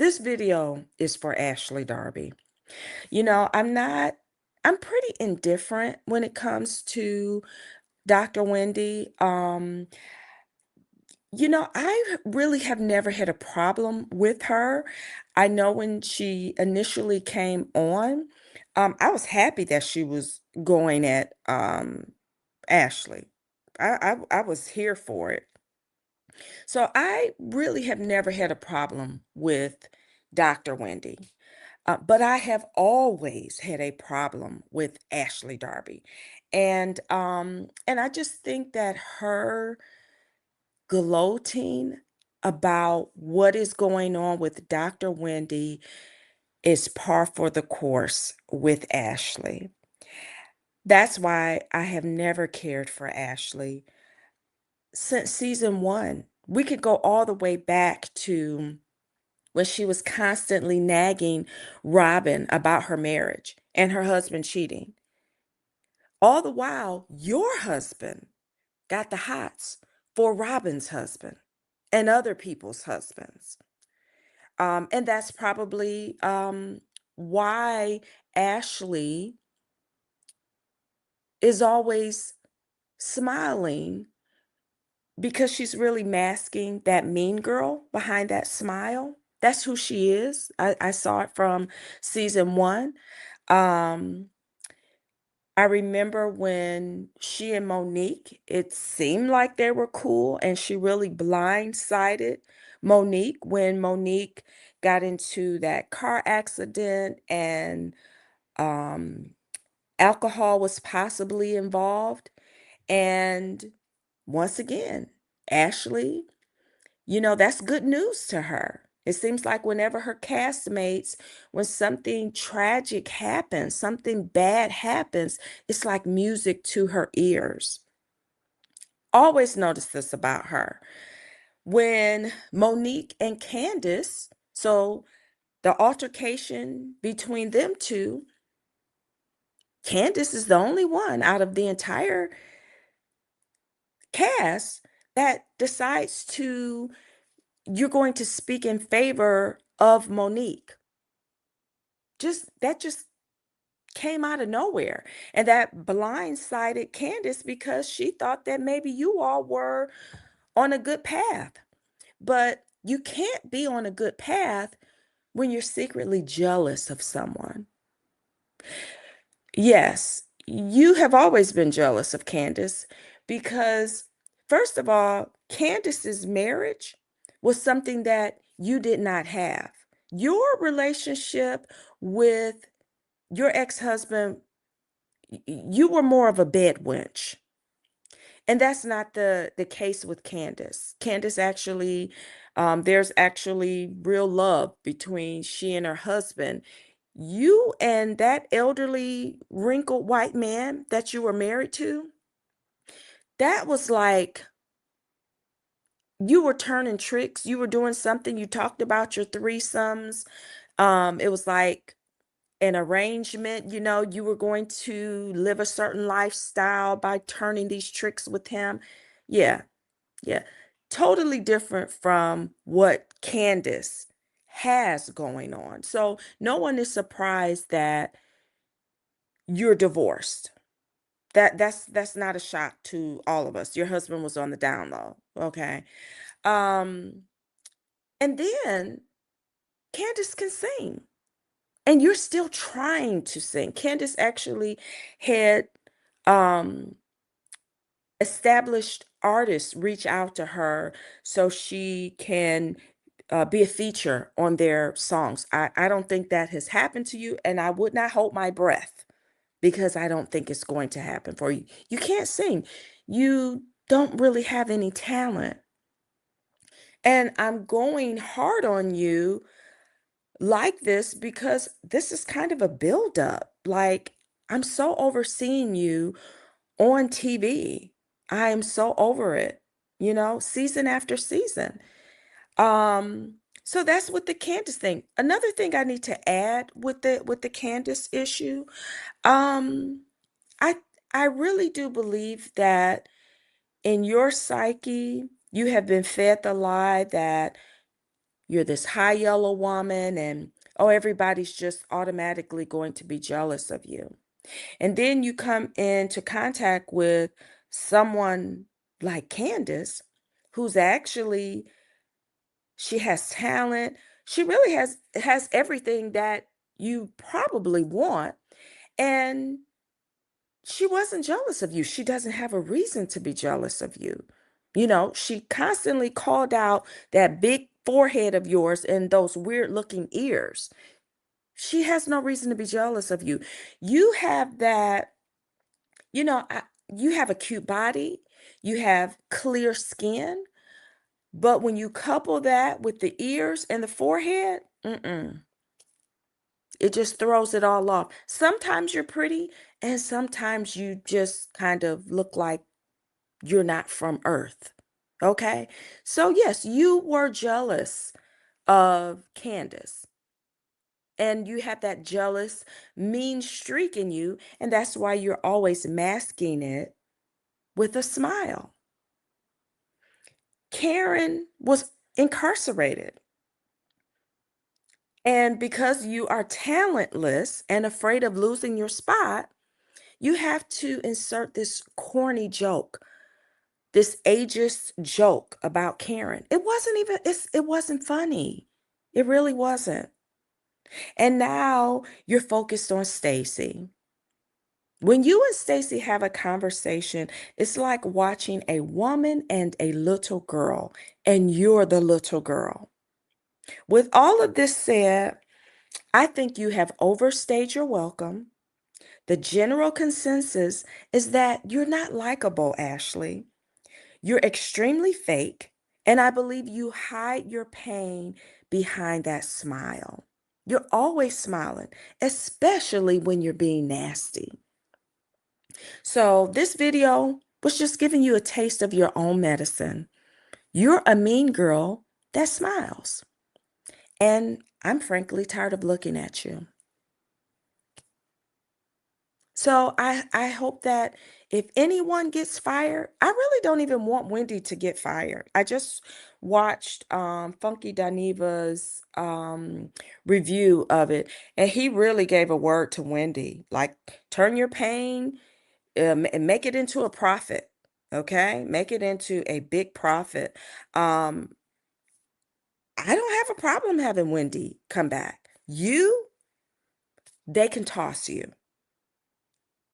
This video is for Ashley Darby. I'm pretty indifferent when it comes to Dr. Wendy. I really have never had a problem with her. I know when she initially came on, I was happy that she was going at Ashley. I was here for it. So I really have never had a problem with Dr. Wendy. But I have always had a problem with Ashley Darby. And I just think that her gloating about what is going on with Dr. Wendy is par for the course with Ashley. That's why I have never cared for Ashley since season one. We could go all the way back to when she was constantly nagging Robin about her marriage and her husband cheating. All the while, your husband got the hots for Robin's husband and other people's husbands. And that's probably why Ashley is always smiling because she's really masking that mean girl behind that smile. That's who she is. I saw it from season one. Um, I remember when she and Monique, it seemed like they were cool, and she really blindsided Monique when Monique got into that car accident and um, alcohol was possibly involved. And once again, Ashley, that's good news to her. It seems like whenever her castmates, when something tragic happens, something bad happens, it's like music to her ears. Always notice this about her. When Monique and Candiace, so the altercation between them two, Candiace is the only one out of the entire cast that decides to you're going to speak in favor of Monique. Just came out of nowhere. And that blindsided Candiace because she thought that maybe you all were on a good path. But you can't be on a good path when you're secretly jealous of someone. Yes, you have always been jealous of Candiace because, first of all, Candiace's marriage was something that you did not have. Your relationship with your ex-husband, you were more of a bed wench. And that's not the case with Candiace. Candiace actually, there's actually real love between she and her husband. You and that elderly, wrinkled white man that you were married to, that was like you were turning tricks. You were doing something. You talked about your threesomes. It was like an arrangement, you were going to live a certain lifestyle by turning these tricks with him. Yeah, yeah. Totally different from what Candiace has going on. So no one is surprised that you're divorced. That's not a shock to all of us. Your husband was on the down low. Okay. Um, and then Candiace can sing. And you're still trying to sing. Candiace actually had um, established artists reach out to her so she can be a feature on their songs. I don't think that has happened to you, and I would not hold my breath because I don't think it's going to happen for you. You can't sing. You don't really have any talent. And I'm going hard on you like this because this is kind of a buildup. Like, I'm so overseeing you on TV. I am so over it, season after season. So that's with the Candiace thing. Another thing I need to add with the Candiace issue, um, I I really do believe that in your psyche, you have been fed the lie that you're this high yellow woman, and oh, everybody's just automatically going to be jealous of you. And then you come into contact with someone like Candiace, who's actually, she has talent. She really has everything that you probably want. And she wasn't jealous of you. She doesn't have a reason to be jealous of you. She constantly called out that big forehead of yours and those weird looking ears. She has no reason to be jealous of you. You have that, you have a cute body, you have clear skin, but when you couple that with the ears and the forehead, it just throws it all off. Sometimes you're pretty, and sometimes you just kind of look like you're not from Earth. Okay? So, yes, you were jealous of Candiace, and you have that jealous, mean streak in you, and that's why you're always masking it with a smile. Karen was incarcerated. And because you are talentless and afraid of losing your spot, you have to insert this corny joke, this ageist joke about Karen. It wasn't funny. It really wasn't. And now you're focused on Stacy. When you and Stacy have a conversation, it's like watching a woman and a little girl, and you're the little girl. With all of this said, I think you have overstayed your welcome. The general consensus is that you're not likable, Ashley. You're extremely fake, and I believe you hide your pain behind that smile. You're always smiling, especially when you're being nasty. So, this video was just giving you a taste of your own medicine. You're a mean girl that smiles, and I'm frankly tired of looking at you. So I hope that if anyone gets fired, I really don't even want Wendy to get fired. I just watched Funky Daniva's review of it, and he really gave a word to Wendy, like turn your pain and make it into a profit. Okay, make it into a big profit. Um, I don't have a problem having Wendy come back. They can toss you.